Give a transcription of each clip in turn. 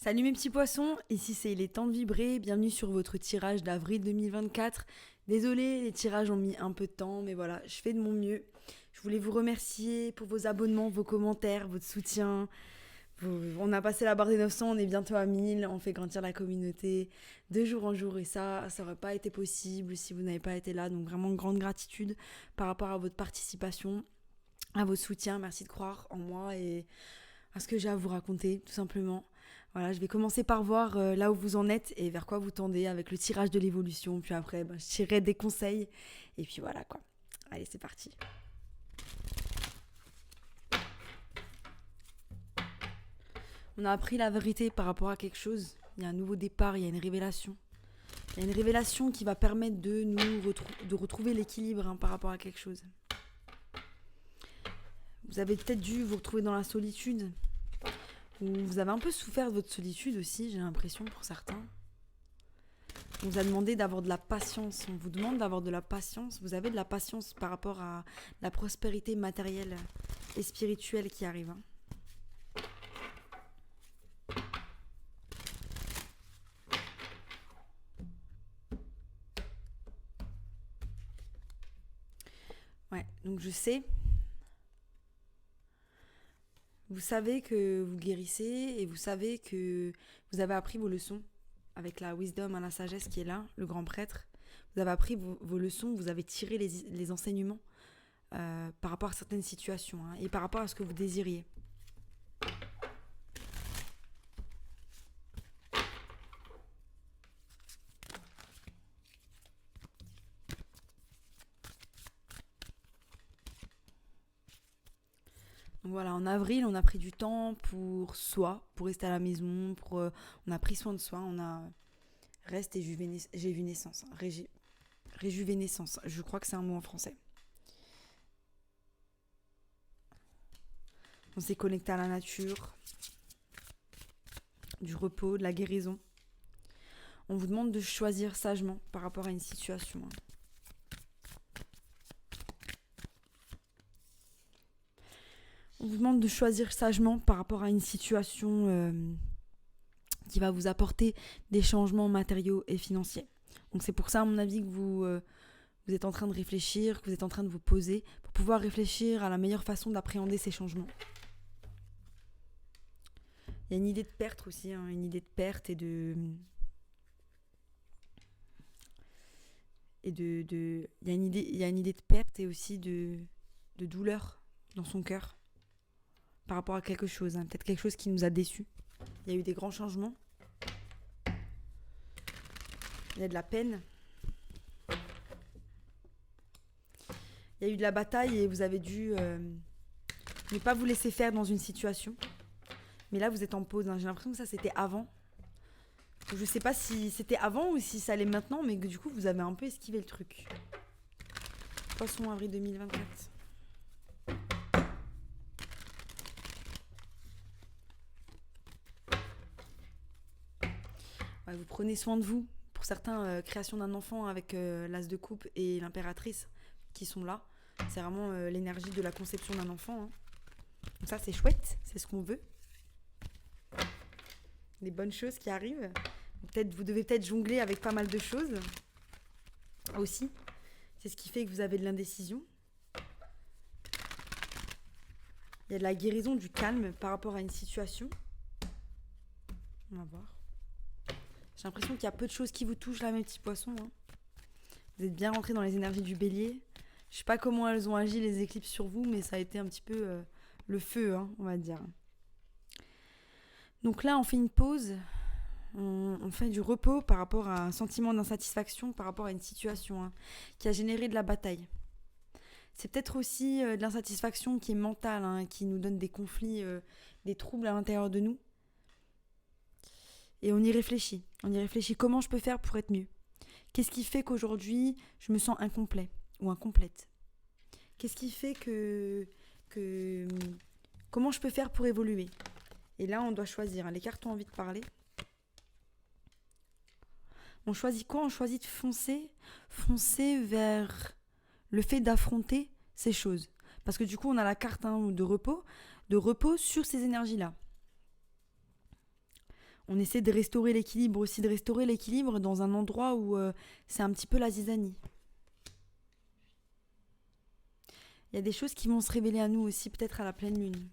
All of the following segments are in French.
Salut mes petits poissons, ici c'est Il est temps de vibrer, bienvenue sur votre tirage d'avril 2024. Désolée, les tirages ont mis un peu de temps, mais voilà, je fais de mon mieux. Je voulais vous remercier pour vos abonnements, vos commentaires, votre soutien. On a passé la barre des 900, on est bientôt à 1000, on fait grandir la communauté de jour en jour et ça aurait pas été possible si vous n'avez pas été là. Donc vraiment grande gratitude par rapport à votre participation, à votre soutien. Merci de croire en moi et à ce que j'ai à vous raconter, tout simplement. Voilà, je vais commencer par voir là où vous en êtes et vers quoi vous tendez avec le tirage de l'évolution. Puis après, je tirerai des conseils. Et puis voilà quoi. Allez, c'est parti. On a appris la vérité par rapport à quelque chose. Il y a un nouveau départ, il y a une révélation. Il y a une révélation qui va permettre de nous de retrouver l'équilibre par rapport à quelque chose. Vous avez peut-être dû vous retrouver dans la solitude. Ou vous avez un peu souffert de votre solitude aussi, j'ai l'impression, pour certains. On vous a demandé d'avoir de la patience. On vous demande d'avoir de la patience. Vous avez de la patience par rapport à la prospérité matérielle et spirituelle qui arrive. Ouais, donc je sais. Vous savez que vous guérissez et vous savez que vous avez appris vos leçons avec la wisdom et la sagesse qui est là, le grand prêtre. Vous avez appris vos leçons, vous avez tiré les enseignements par rapport à certaines situations et par rapport à ce que vous désiriez. Donc voilà, en avril, on a pris du temps pour soi, pour rester à la maison, on a pris soin de soi, on a reste et j'ai vu naissance, réjuvénescence, je crois que c'est un mot en français. On s'est connecté à la nature, du repos, de la guérison. On vous demande de choisir sagement par rapport à une situation. On vous demande de choisir sagement par rapport à une situation qui va vous apporter des changements matériaux et financiers. Donc c'est pour ça, à mon avis, que vous êtes en train de réfléchir, que vous êtes en train de vous poser pour pouvoir réfléchir à la meilleure façon d'appréhender ces changements. Il y a une idée de perte aussi, une idée de perte il y a une idée de perte et aussi de douleur dans son cœur par rapport à quelque chose, peut-être quelque chose qui nous a déçus. Il y a eu des grands changements. Il y a de la peine. Il y a eu de la bataille et vous avez dû ne pas vous laisser faire dans une situation. Mais là, vous êtes en pause. J'ai l'impression que ça, c'était avant. Je sais pas si c'était avant ou si ça allait maintenant, mais que du coup, vous avez un peu esquivé le truc. Poisson, avril 2024. Ouais, vous prenez soin de vous. Pour certains, création d'un enfant avec l'as de coupe et l'impératrice qui sont là. C'est vraiment l'énergie de la conception d'un enfant. Donc ça, c'est chouette. C'est ce qu'on veut. Des bonnes choses qui arrivent. Vous devez peut-être jongler avec pas mal de choses aussi. C'est ce qui fait que vous avez de l'indécision. Il y a de la guérison, du calme par rapport à une situation. On va voir. J'ai l'impression qu'il y a peu de choses qui vous touchent là, mes petits poissons. Vous êtes bien rentrés dans les énergies du bélier. Je sais pas comment elles ont agi les éclipses sur vous, mais ça a été un petit peu le feu, on va dire. Donc là, on fait une pause. On fait du repos par rapport à un sentiment d'insatisfaction, par rapport à une situation qui a généré de la bataille. C'est peut-être aussi de l'insatisfaction qui est mentale, qui nous donne des conflits, des troubles à l'intérieur de nous. Et on y réfléchit. On y réfléchit comment je peux faire pour être mieux. Qu'est-ce qui fait qu'aujourd'hui, je me sens incomplet ou incomplète? Qu'est-ce qui fait que comment je peux faire pour évoluer? Et là, on doit choisir. Les cartes ont envie de parler. On choisit quoi? On choisit de foncer vers le fait d'affronter ces choses. Parce que du coup, on a la carte de repos sur ces énergies-là. On essaie de restaurer l'équilibre aussi, de restaurer l'équilibre dans un endroit où c'est un petit peu la zizanie. Il y a des choses qui vont se révéler à nous aussi, peut-être à la pleine lune.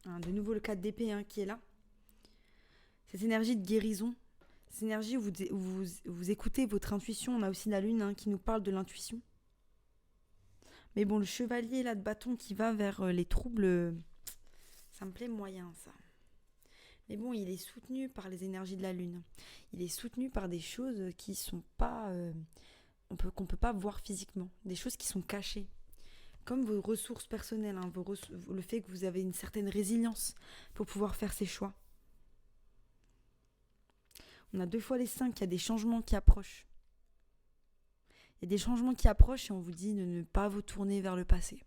De nouveau le 4 d'épée qui est là. Cette énergie de guérison, cette énergie où vous écoutez votre intuition. On a aussi la lune qui nous parle de l'intuition. Mais bon, le chevalier là de bâton qui va vers les troubles, ça me plaît moyen ça. Mais bon, il est soutenu par les énergies de la lune. Il est soutenu par des choses qui sont pas, qu'on peut pas voir physiquement, des choses qui sont cachées. Comme vos ressources personnelles, le fait que vous avez une certaine résilience pour pouvoir faire ces choix. On a 2 fois les 5, il y a des changements qui approchent. Il y a des changements qui approchent et on vous dit de ne pas vous tourner vers le passé,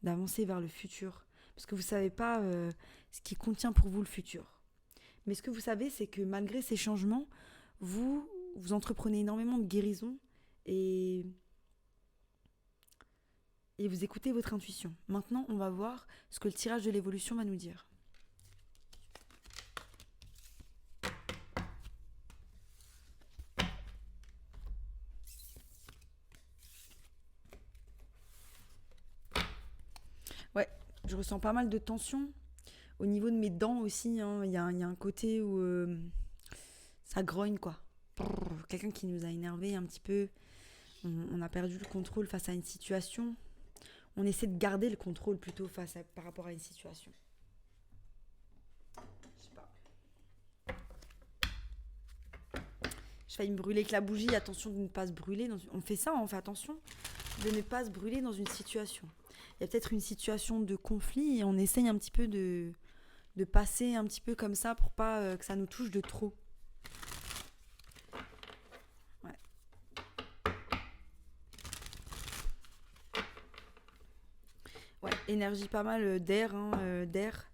d'avancer vers le futur. Parce que vous ne savez pas ce qui contient pour vous le futur. Mais ce que vous savez, c'est que malgré ces changements, vous entreprenez énormément de guérison et vous écoutez votre intuition. Maintenant, on va voir ce que le tirage de l'évolution va nous dire. Ouais, je ressens pas mal de tension. Au niveau de mes dents aussi, il y a un côté où ça grogne, quoi. Quelqu'un qui nous a énervé un petit peu. On a perdu le contrôle face à une situation. On essaie de garder le contrôle plutôt par rapport à une situation. Je sais pas. Je failli me brûler avec la bougie. Attention de ne pas se brûler. On fait ça, on fait attention de ne pas se brûler dans une situation. Il y a peut-être une situation de conflit et on essaye un petit peu de passer un petit peu comme ça pour pas que ça nous touche de trop. Ouais. Ouais, énergie pas mal d'air, d'air.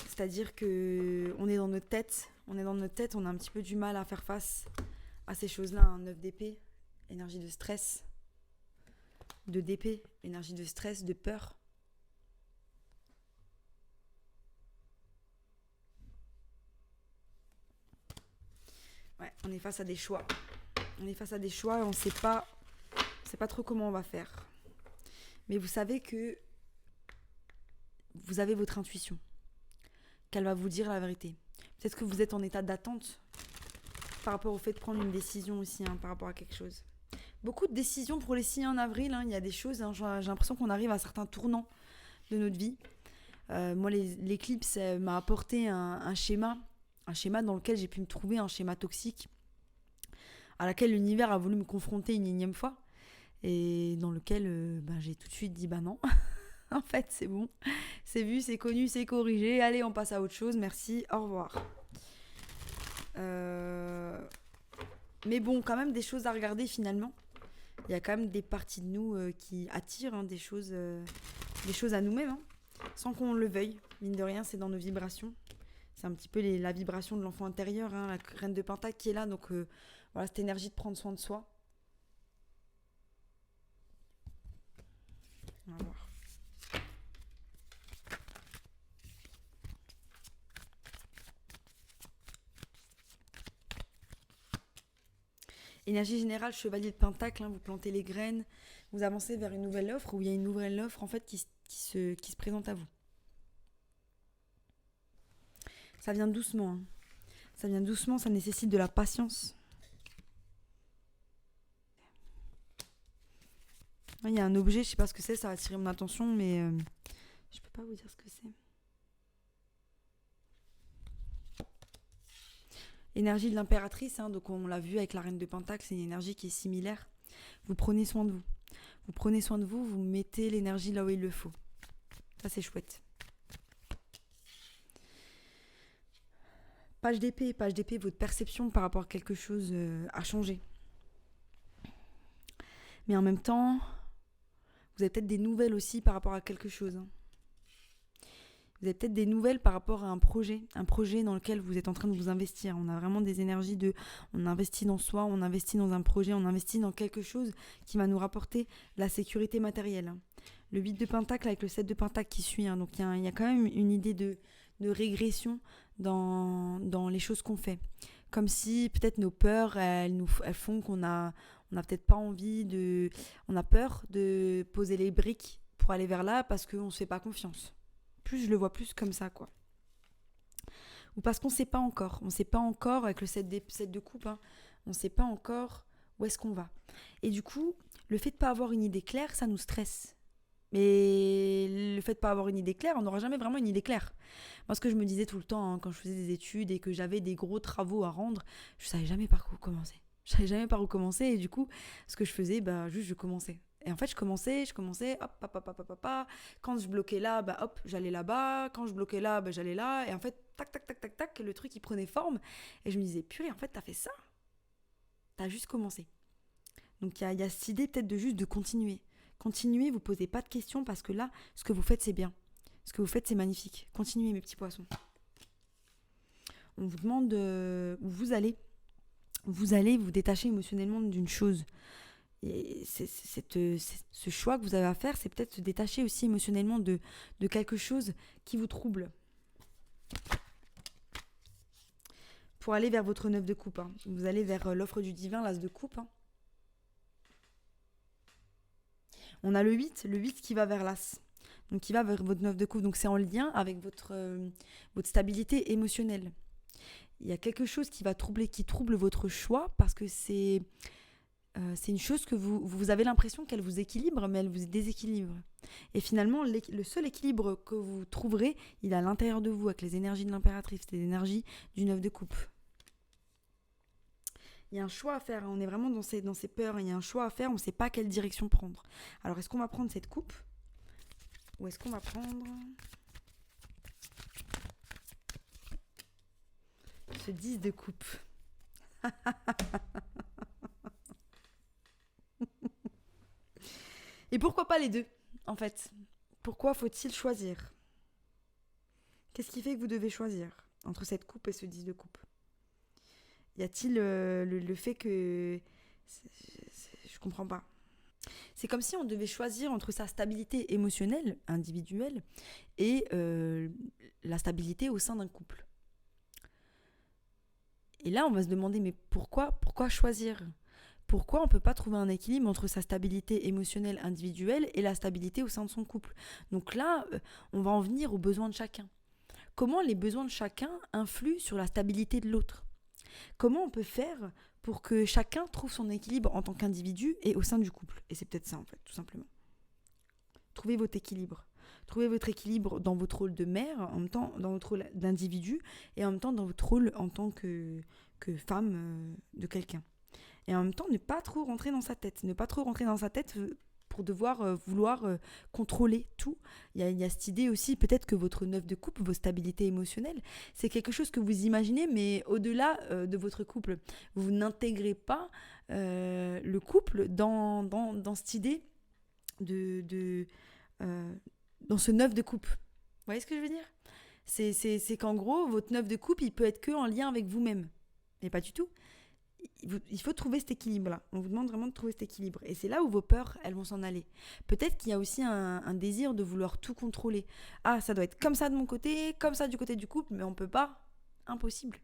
C'est-à-dire que on est dans notre tête, on a un petit peu du mal à faire face à ces choses-là. 9 d'épée, énergie de stress. 2 d'épée, énergie de stress, de peur. Ouais, on est face à des choix. On est face à des choix et on sait pas trop comment on va faire. Mais vous savez que vous avez votre intuition, qu'elle va vous dire la vérité. Peut-être que vous êtes en état d'attente par rapport au fait de prendre une décision aussi, par rapport à quelque chose. Beaucoup de décisions pour les signes en avril. Il y a des choses, j'ai l'impression qu'on arrive à certains tournants de notre vie. Moi, l'éclipse m'a apporté un schéma dans lequel j'ai pu me trouver, un schéma toxique, à laquelle l'univers a voulu me confronter une énième fois, et dans lequel j'ai tout de suite dit non, en fait c'est bon, c'est vu, c'est connu, c'est corrigé, allez on passe à autre chose, merci, au revoir. Mais bon, quand même des choses à regarder finalement. Il y a quand même des parties de nous qui attirent des choses à nous-mêmes, sans qu'on le veuille. Mine de rien, c'est dans nos vibrations. C'est un petit peu la vibration de l'enfant intérieur, la reine de Pentacle qui est là. Donc voilà, cette énergie de prendre soin de soi. On va voir. Énergie générale, chevalier de Pentacle, vous plantez les graines, vous avancez vers une nouvelle offre, où il y a une nouvelle offre en fait qui se présente à vous. Ça vient doucement. Ça vient doucement, ça nécessite de la patience. Il y a un objet, je sais pas ce que c'est, ça va attirer mon attention, mais je peux pas vous dire ce que c'est. Énergie de l'impératrice, donc on l'a vu avec la reine de Pentacle, c'est une énergie qui est similaire. Vous prenez soin de vous. Vous prenez soin de vous, vous mettez l'énergie là où il le faut. Ça, c'est chouette. Page d'épée, votre perception par rapport à quelque chose a changé. Mais en même temps, vous avez peut-être des nouvelles aussi par rapport à quelque chose. Vous avez peut-être des nouvelles par rapport à un projet dans lequel vous êtes en train de vous investir. On a vraiment des énergies on investit dans soi, on investit dans un projet, on investit dans quelque chose qui va nous rapporter la sécurité matérielle. Le 8 de Pentacle avec le 7 de Pentacle qui suit. Donc il y a quand même une idée de de régression dans les choses qu'on fait. Comme si peut-être nos peurs, elles font on a peut-être pas envie on a peur de poser les briques pour aller vers là parce qu'on se fait pas confiance. Plus je le vois plus comme ça, quoi. Ou parce qu'on sait pas encore. On sait pas encore, avec le set de coupe, hein, on sait pas encore où est-ce qu'on va. Et du coup, le fait de pas avoir une idée claire, ça nous stresse. Mais le fait de pas avoir une idée claire, on n'aura jamais vraiment une idée claire. Moi, ce que je me disais tout le temps, hein, quand je faisais des études et que j'avais des gros travaux à rendre, je savais jamais par où commencer. Je savais jamais par où commencer et du coup, ce que je faisais, juste je commençais. Et en fait, je commençais, hop, hop, hop, hop, hop, hop, hop. Quand je bloquais là, hop, j'allais là-bas. Quand je bloquais là, j'allais là. Et en fait, tac, tac, tac, tac, tac, le truc, il prenait forme. Et je me disais, purée, en fait, t'as fait ça. T'as juste commencé. Donc, il y a cette idée peut-être de juste de continuer. Continuez, vous posez pas de questions parce que là, ce que vous faites, c'est bien. Ce que vous faites, c'est magnifique. Continuez, mes petits poissons. On vous demande où vous allez. Vous allez vous détacher émotionnellement d'une chose. Et ce choix que vous avez à faire, c'est peut-être se détacher aussi émotionnellement de quelque chose qui vous trouble. Pour aller vers votre 9 de coupe. Hein. Vous allez vers l'offre du divin, l'as de coupe. Hein. On a le 8 qui va vers l'as. Donc qui va vers votre 9 de coupe. Donc c'est en lien avec votre stabilité émotionnelle. Il y a quelque chose qui trouble votre choix parce que c'est une chose que vous avez l'impression qu'elle vous équilibre, mais elle vous déséquilibre. Et finalement, le seul équilibre que vous trouverez, il est à l'intérieur de vous, avec les énergies de l'impératrice, les énergies du 9 de coupe. Il y a un choix à faire, on est vraiment dans ces peurs, il y a un choix à faire, on ne sait pas quelle direction prendre. Alors, est-ce qu'on va prendre cette coupe ? Ou est-ce qu'on va prendre ce 10 de coupe ? Et pourquoi pas les deux, en fait ? Pourquoi faut-il choisir ? Qu'est-ce qui fait que vous devez choisir entre cette coupe et ce 10 de coupe ? Y a-t-il le fait que... Je comprends pas. C'est comme si on devait choisir entre sa stabilité émotionnelle, individuelle, et la stabilité au sein d'un couple. Et là, on va se demander, mais pourquoi choisir ? Pourquoi on ne peut pas trouver un équilibre entre sa stabilité émotionnelle individuelle et la stabilité au sein de son couple ? Donc là, on va en venir aux besoins de chacun. Comment les besoins de chacun influent sur la stabilité de l'autre ? Comment on peut faire pour que chacun trouve son équilibre en tant qu'individu et au sein du couple ? Et c'est peut-être ça, en fait, tout simplement. Trouvez votre équilibre. Trouvez votre équilibre dans votre rôle de mère, en même temps dans votre rôle d'individu, et en même temps dans votre rôle en tant que femme de quelqu'un. Et en même temps, ne pas trop rentrer dans sa tête. Ne pas trop rentrer dans sa tête pour devoir vouloir contrôler tout. Il y a cette idée aussi, peut-être que votre 9 de couple, vos stabilités émotionnelles, c'est quelque chose que vous imaginez, mais au-delà de votre couple. Vous n'intégrez pas le couple dans cette idée dans ce 9 de coupe. Vous voyez ce que je veux dire ? C'est qu'en gros, votre 9 de coupe, il peut être que en lien avec vous-même. Mais pas du tout. Il faut trouver cet équilibre-là. On vous demande vraiment de trouver cet équilibre. Et c'est là où vos peurs, elles vont s'en aller. Peut-être qu'il y a aussi un désir de vouloir tout contrôler. Ah, ça doit être comme ça de mon côté, comme ça du côté du couple, mais on peut pas. Impossible.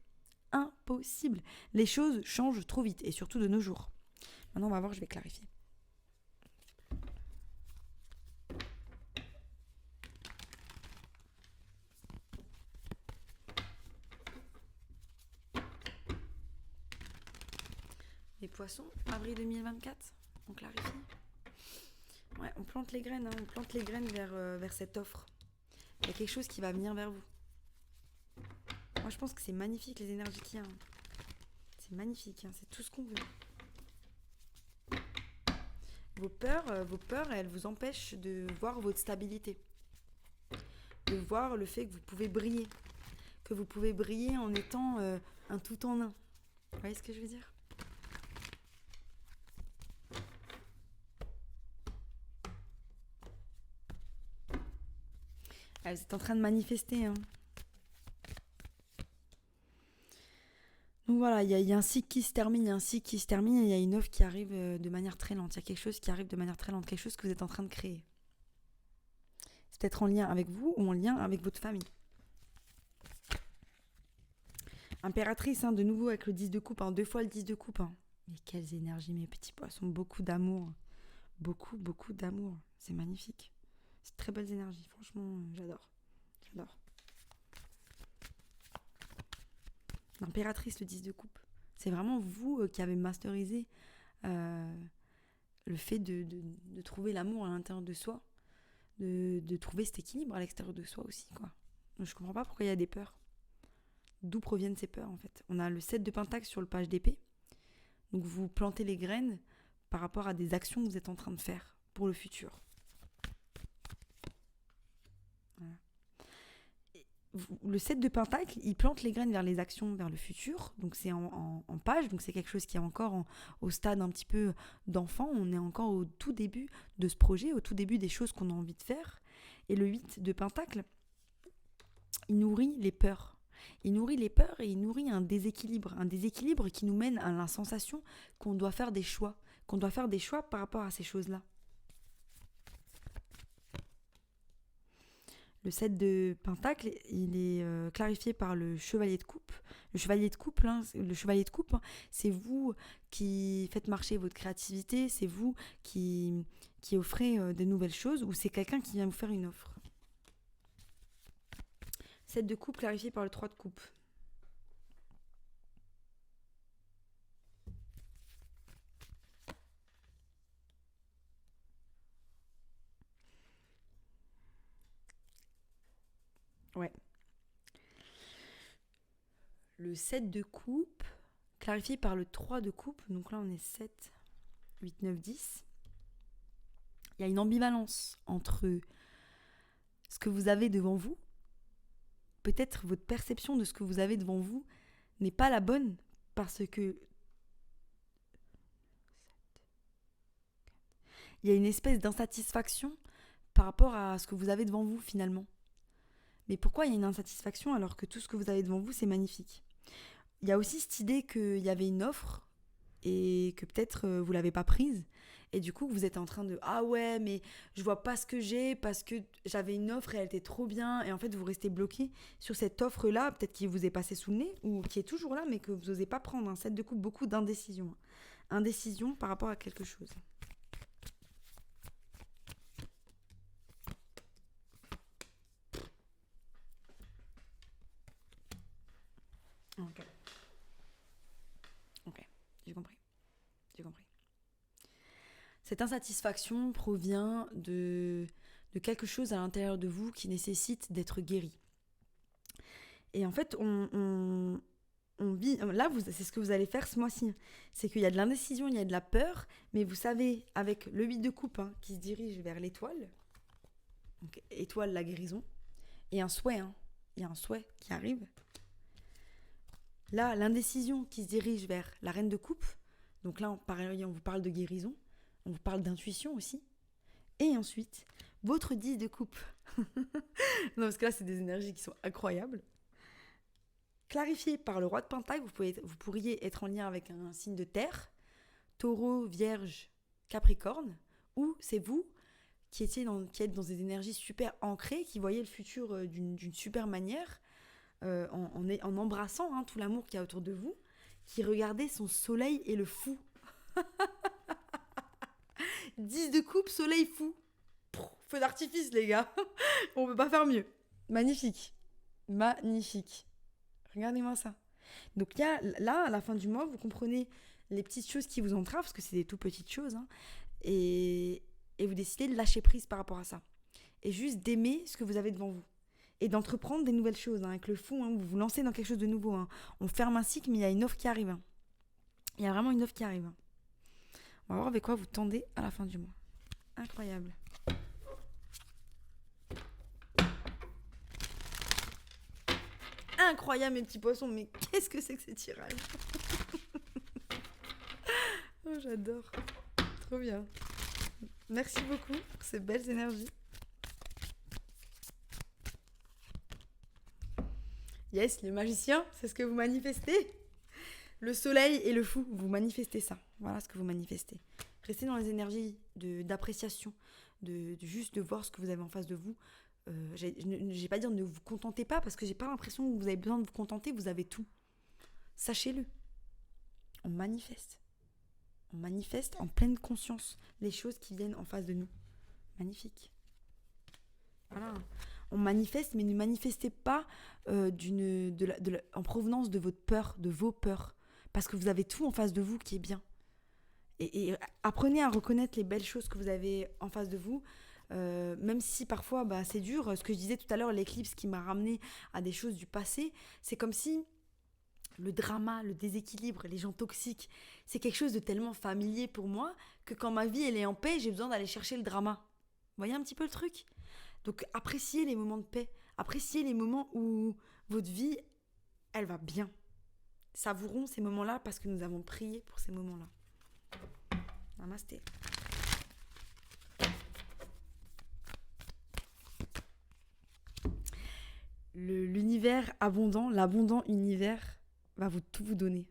Impossible. Les choses changent trop vite, et surtout de nos jours. Maintenant, on va voir, je vais clarifier. Les poissons, avril 2024, on clarifie. Ouais, on plante les graines, hein, on plante les graines vers cette offre. Il y a quelque chose qui va venir vers vous. Moi, je pense que c'est magnifique les énergies qu'il y a. Hein. C'est magnifique, hein, c'est tout ce qu'on veut. Vos peurs, elles vous empêchent de voir votre stabilité. De voir le fait que vous pouvez briller. Que vous pouvez briller en étant un tout en un. Vous voyez ce que je veux dire ? Vous êtes en train de manifester. Hein. Donc voilà, il y a un cycle qui se termine, et il y a une offre qui arrive de manière très lente. Il y a quelque chose qui arrive de manière très lente, quelque chose que vous êtes en train de créer. C'est peut-être en lien avec vous ou en lien avec votre famille. Impératrice, hein, de nouveau avec le 10 de coupe, hein, 2 fois le 10 de coupe. Hein. Mais quelles énergies, mes petits poissons, beaucoup d'amour. Beaucoup, beaucoup d'amour. C'est magnifique. C'est de très belles énergies, franchement, j'adore. J'adore. L'impératrice, le 10 de coupe. C'est vraiment vous qui avez masterisé le fait de trouver l'amour à l'intérieur de soi, de trouver cet équilibre à l'extérieur de soi aussi, quoi. Je comprends pas pourquoi il y a des peurs. D'où proviennent ces peurs, en fait. On a le 7 de pentacle sur le page d'épée. Donc vous plantez les graines par rapport à des actions que vous êtes en train de faire pour le futur. Voilà. Le 7 de pentacle, il plante les graines vers les actions, vers le futur. Donc c'est en page, donc c'est quelque chose qui est encore au stade un petit peu d'enfant. On est encore au tout début de ce projet, au tout début des choses qu'on a envie de faire. Et le 8 de pentacle, il nourrit les peurs. Il nourrit les peurs et il nourrit un déséquilibre qui nous mène à la sensation qu'on doit faire des choix, par rapport à ces choses-là. Le 7 de pentacle, il est clarifié par le chevalier de coupe. Le chevalier de coupe, c'est vous qui faites marcher votre créativité, c'est vous qui offrez des nouvelles choses, ou c'est quelqu'un qui vient vous faire une offre. 7 de coupe clarifié par le 3 de coupe. Ouais. Le 7 de coupe clarifié par le 3 de coupe. Donc là, on est 7, 8, 9, 10. Il y a une ambivalence entre ce que vous avez devant vous. Peut-être votre perception de ce que vous avez devant vous n'est pas la bonne parce que il y a une espèce d'insatisfaction par rapport à ce que vous avez devant vous finalement. Mais pourquoi il y a une insatisfaction alors que tout ce que vous avez devant vous, c'est magnifique ? Il y a aussi cette idée qu'il y avait une offre et que peut-être vous l'avez pas prise. Et du coup, vous êtes en train de « Ah ouais, mais je vois pas ce que j'ai parce que j'avais une offre et elle était trop bien. » Et en fait, vous restez bloqué sur cette offre-là, peut-être qui vous est passée sous le nez ou qui est toujours là, mais que vous n'osez pas prendre. Un 7 de coupe, beaucoup d'indécision. Indécision par rapport à quelque chose. Ok. Ok, j'ai compris. J'ai compris. Cette insatisfaction provient de quelque chose à l'intérieur de vous qui nécessite d'être guéri. Et en fait, on vit... Là, c'est ce que vous allez faire ce mois-ci. C'est qu'il y a de l'indécision, il y a de la peur, mais vous savez, avec le 8 de coupe qui se dirige vers l'étoile, donc étoile, la guérison, et un souhait, il y a un souhait qui arrive. Là, l'indécision qui se dirige vers la reine de coupe, donc là, pareil, on vous parle de guérison, on vous parle d'intuition aussi. Et ensuite, votre 10 de coupe. Non, parce que là, c'est des énergies qui sont incroyables. Clarifié par le roi de pentacle, vous pourriez être en lien avec un signe de terre, taureau, vierge, capricorne, ou c'est vous qui êtes dans des énergies super ancrées, qui voyez le futur d'une super manière, en embrassant tout l'amour qu'il y a autour de vous, qui regardez son soleil et le fou. 10 de coupe, soleil fou. Feu d'artifice, les gars. On peut pas faire mieux. Magnifique. Magnifique. Regardez-moi ça. Donc là, à la fin du mois, vous comprenez les petites choses qui vous entravent, parce que c'est des tout petites choses, et vous décidez de lâcher prise par rapport à ça. Et juste d'aimer ce que vous avez devant vous. Et d'entreprendre des nouvelles choses. Avec le fou, vous vous lancez dans quelque chose de nouveau. On ferme un cycle, mais il y a une offre qui arrive. Il y a vraiment une offre qui arrive. On va voir avec quoi vous tendez à la fin du mois. Incroyable. Incroyable, mes petits poissons. Mais qu'est-ce que c'est que ces tirages? Oh, j'adore. Trop bien. Merci beaucoup pour ces belles énergies. Yes, le magicien, c'est ce que vous manifestez. Le soleil et le fou, vous manifestez ça. Voilà ce que vous manifestez. Restez dans les énergies d'appréciation, juste de voir ce que vous avez en face de vous. Je vais pas dire ne vous contentez pas, parce que j'ai pas l'impression que vous avez besoin de vous contenter, vous avez tout. sachez-le, on manifeste. On manifeste en pleine conscience les choses qui viennent en face de nous. Magnifique. Voilà. On manifeste, mais ne manifestez pas en provenance de votre peur, de vos peurs. Parce que vous avez tout en face de vous qui est bien. Et apprenez à reconnaître les belles choses que vous avez en face de vous. Même si parfois c'est dur. Ce que je disais tout à l'heure, l'éclipse qui m'a ramené à des choses du passé, c'est comme si le drama, le déséquilibre, les gens toxiques, c'est quelque chose de tellement familier pour moi que quand ma vie elle est en paix, j'ai besoin d'aller chercher le drama. Vous voyez un petit peu le truc ? Donc appréciez les moments de paix, appréciez les moments où votre vie, elle va bien. Savourons ces moments-là parce que nous avons prié pour ces moments-là. Namasté. L'univers abondant, l'abondant univers va tout vous donner.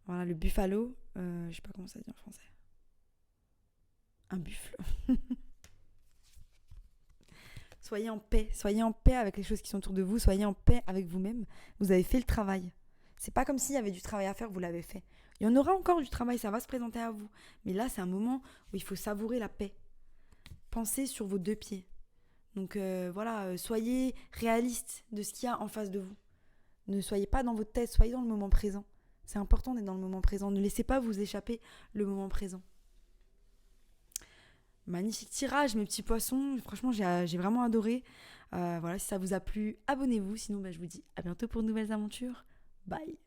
Voilà, le buffalo, je sais pas comment ça dit en français. Un buffle. Soyez en paix avec les choses qui sont autour de vous, soyez en paix avec vous-même. Vous avez fait le travail. C'est pas comme s'il y avait du travail à faire, vous l'avez fait. Il y en aura encore du travail, ça va se présenter à vous. Mais là, c'est un moment où il faut savourer la paix. Pensez sur vos deux pieds. Donc soyez réaliste de ce qu'il y a en face de vous. Ne soyez pas dans votre tête, soyez dans le moment présent. C'est important d'être dans le moment présent. Ne laissez pas vous échapper le moment présent. Magnifique tirage, mes petits poissons. Franchement, j'ai vraiment adoré. Si ça vous a plu, abonnez-vous. Sinon, je vous dis à bientôt pour de nouvelles aventures. Bye.